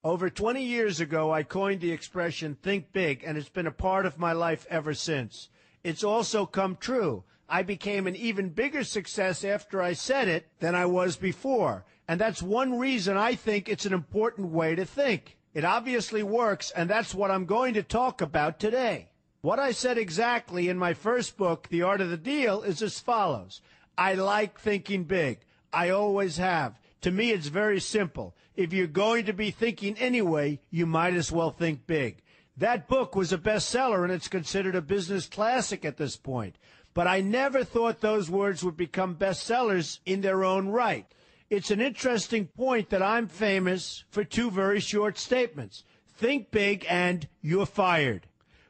Over 20 years ago, I coined the expression, think big, and it's been a part of my life ever since. It's also come true. I became an even bigger success after I said it than I was before. And that's one reason I think it's an important way to think. It obviously works, and that's what I'm going to talk about today. What I said exactly in my first book, The Art of the Deal, is as follows. I like thinking big. I always have. To me, it's very simple. If you're going to be thinking anyway, you might as well think big. That book was a bestseller, and it's considered a business classic at this point. But I never thought those words would become bestsellers in their own right. It's an interesting point that I'm famous for two very short statements. Think big and you're fired.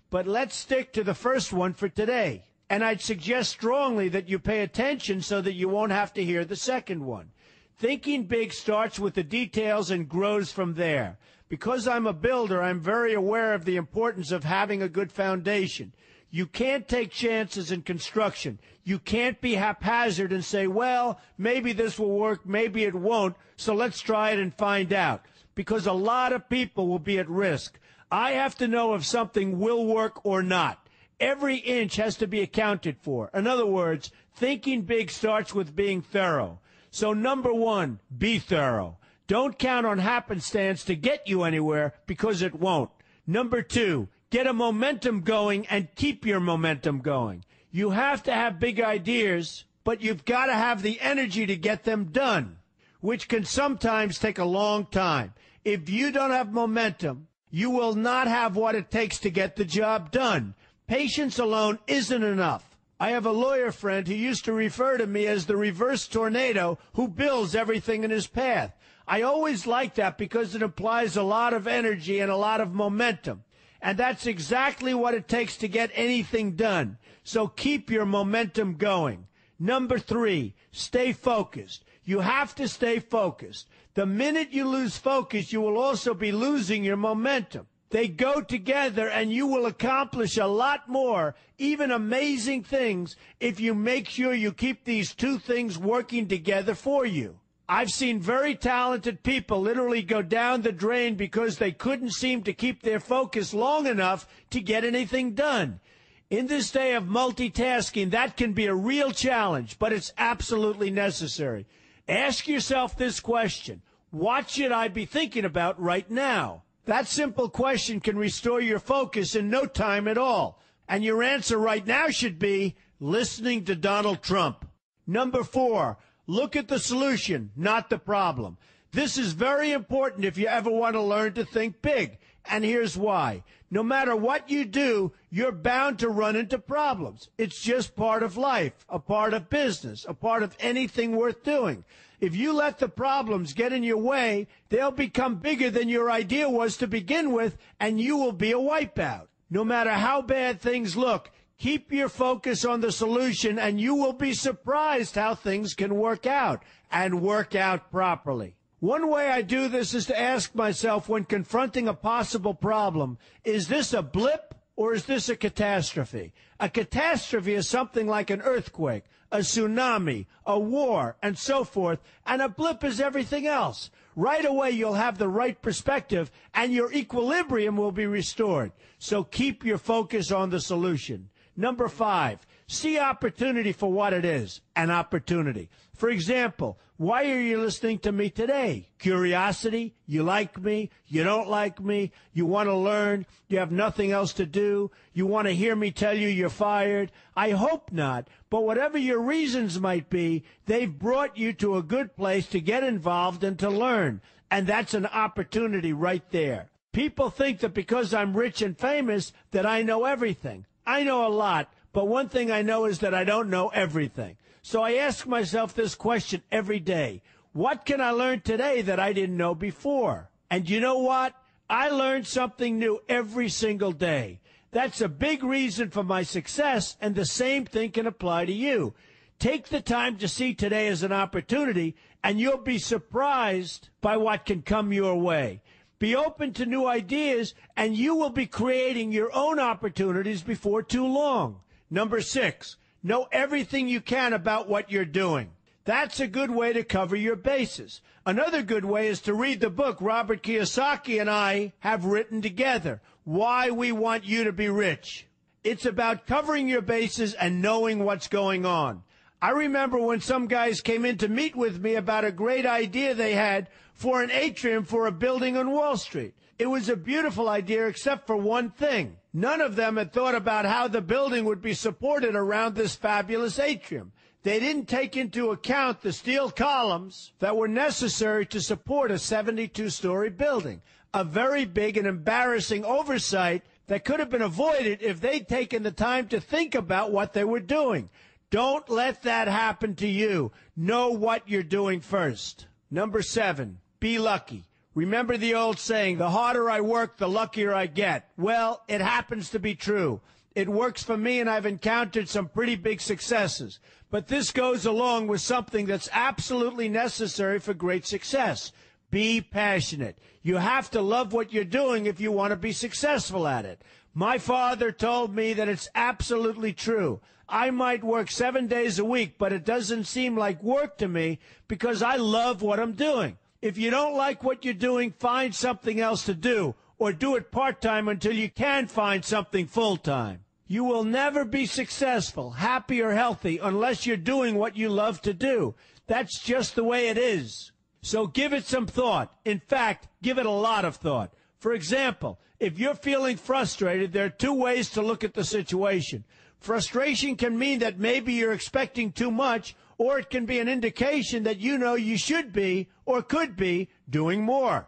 But let's stick to the first one for today. And I'd suggest strongly that you pay attention so that you won't have to hear the second one. Thinking big starts with the details and grows from there. Because I'm a builder, I'm very aware of the importance of having a good foundation. You can't take chances in construction. You can't be haphazard and say, well, maybe this will work, maybe it won't, so let's try it and find out. Because a lot of people will be at risk. I have to know if something will work or not. Every inch has to be accounted for. In other words, thinking big starts with being thorough. So number one, be thorough. Don't count on happenstance to get you anywhere because it won't. Number two, get a momentum going and keep your momentum going. You have to have big ideas, but you've got to have the energy to get them done, which can sometimes take a long time. If you don't have momentum, you will not have what it takes to get the job done. Patience alone isn't enough. I have a lawyer friend who used to refer to me as the reverse tornado who builds everything in his path. I always like that because it implies a lot of energy and a lot of momentum. And that's exactly what it takes to get anything done. So keep your momentum going. Number three, stay focused. You have to stay focused. The minute you lose focus, you will also be losing your momentum. They go together, and you will accomplish a lot more, even amazing things, if you make sure you keep these two things working together for you. I've seen very talented people literally go down the drain because they couldn't seem to keep their focus long enough to get anything done. In this day of multitasking, that can be a real challenge, but it's absolutely necessary. Ask yourself this question: what should I be thinking about right now? That simple question can restore your focus in no time at all. And your answer right now should be listening to Donald Trump. Number four, look at the solution, not the problem. This is very important if you ever want to learn to think big. And here's why. No matter what you do, you're bound to run into problems. It's just part of life, a part of business, a part of anything worth doing. If you let the problems get in your way, they'll become bigger than your idea was to begin with, and you will be a wipeout. No matter how bad things look, keep your focus on the solution, and you will be surprised how things can work out, and work out properly. One way I do this is to ask myself when confronting a possible problem, is this a blip or is this a catastrophe? A catastrophe is something like an earthquake, a tsunami, a war, and so forth, and a blip is everything else. Right away, you'll have the right perspective, and your equilibrium will be restored. So keep your focus on the solution. Number five, see opportunity for what it is, an opportunity. For example, why are you listening to me today? Curiosity? You like me? You don't like me? You want to learn? You have nothing else to do? You want to hear me tell you you're fired? I hope not. But whatever your reasons might be, they've brought you to a good place to get involved and to learn. And that's an opportunity right there. People think that because I'm rich and famous that I know everything. I know a lot, but one thing I know is that I don't know everything. So I ask myself this question every day. What can I learn today that I didn't know before? And you know what? I learn something new every single day. That's a big reason for my success, and the same thing can apply to you. Take the time to see today as an opportunity, and you'll be surprised by what can come your way. Be open to new ideas, and you will be creating your own opportunities before too long. Number six, know everything you can about what you're doing. That's a good way to cover your bases. Another good way is to read the book Robert Kiyosaki and I have written together, Why We Want You to Be Rich. It's about covering your bases and knowing what's going on. I remember when some guys came in to meet with me about a great idea they had for an atrium for a building on Wall Street. It was a beautiful idea except for one thing. None of them had thought about how the building would be supported around this fabulous atrium. They didn't take into account the steel columns that were necessary to support a 72-story building, a very big and embarrassing oversight that could have been avoided if they'd taken the time to think about what they were doing. Don't let that happen to you. Know what you're doing first. Number 7, be lucky. Remember the old saying, the harder I work, the luckier I get. Well, it happens to be true. It works for me, and I've encountered some pretty big successes. But this goes along with something that's absolutely necessary for great success. Be passionate. You have to love what you're doing if you want to be successful at it. My father told me that it's absolutely true. I might work 7 days a week, but it doesn't seem like work to me because I love what I'm doing. If you don't like what you're doing, find something else to do, or do it part-time until you can find something full-time. You will never be successful, happy, or healthy unless you're doing what you love to do. That's just the way it is. So give it some thought. In fact, give it a lot of thought. For example, if you're feeling frustrated, there are 2 ways to look at the situation. Frustration can mean that maybe you're expecting too much, or it can be an indication that you know you should be or could be doing more.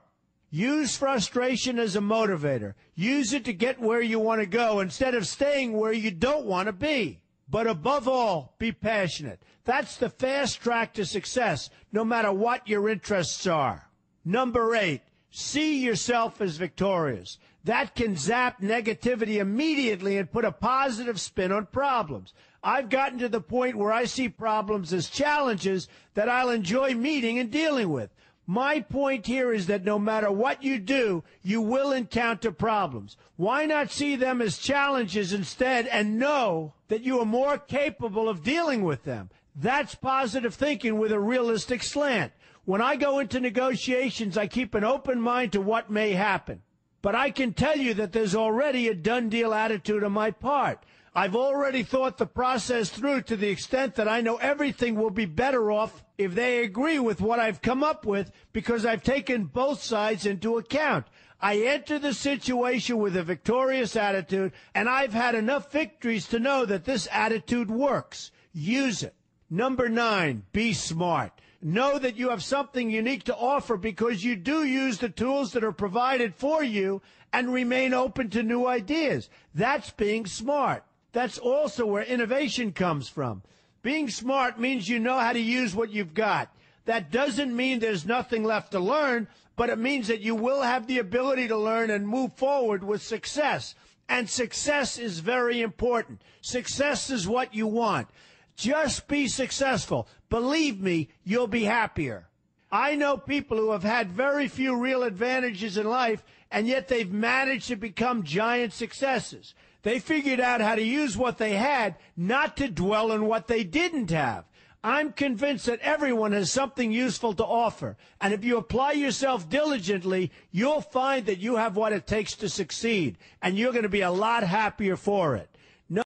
Use frustration as a motivator. Use it to get where you want to go instead of staying where you don't want to be. But above all, be passionate. That's the fast track to success, no matter what your interests are. Number 8, see yourself as victorious. That can zap negativity immediately and put a positive spin on problems. I've gotten to the point where I see problems as challenges that I'll enjoy meeting and dealing with. My point here is that no matter what you do, you will encounter problems. Why not see them as challenges instead and know that you are more capable of dealing with them? That's positive thinking with a realistic slant. When I go into negotiations, I keep an open mind to what may happen. But I can tell you that there's already a done deal attitude on my part. I've already thought the process through to the extent that I know everything will be better off if they agree with what I've come up with because I've taken both sides into account. I enter the situation with a victorious attitude, and I've had enough victories to know that this attitude works. Use it. Number 9, be smart. Know that you have something unique to offer because you do use the tools that are provided for you and remain open to new ideas. That's being smart. That's also where innovation comes from. Being smart means you know how to use what you've got. That doesn't mean there's nothing left to learn, but it means that you will have the ability to learn and move forward with success. And success is very important. Success is what you want. Just be successful. Believe me, you'll be happier. I know people who have had very few real advantages in life, and yet they've managed to become giant successes. They figured out how to use what they had, not to dwell on what they didn't have. I'm convinced that everyone has something useful to offer, and if you apply yourself diligently, you'll find that you have what it takes to succeed, and you're going to be a lot happier for it.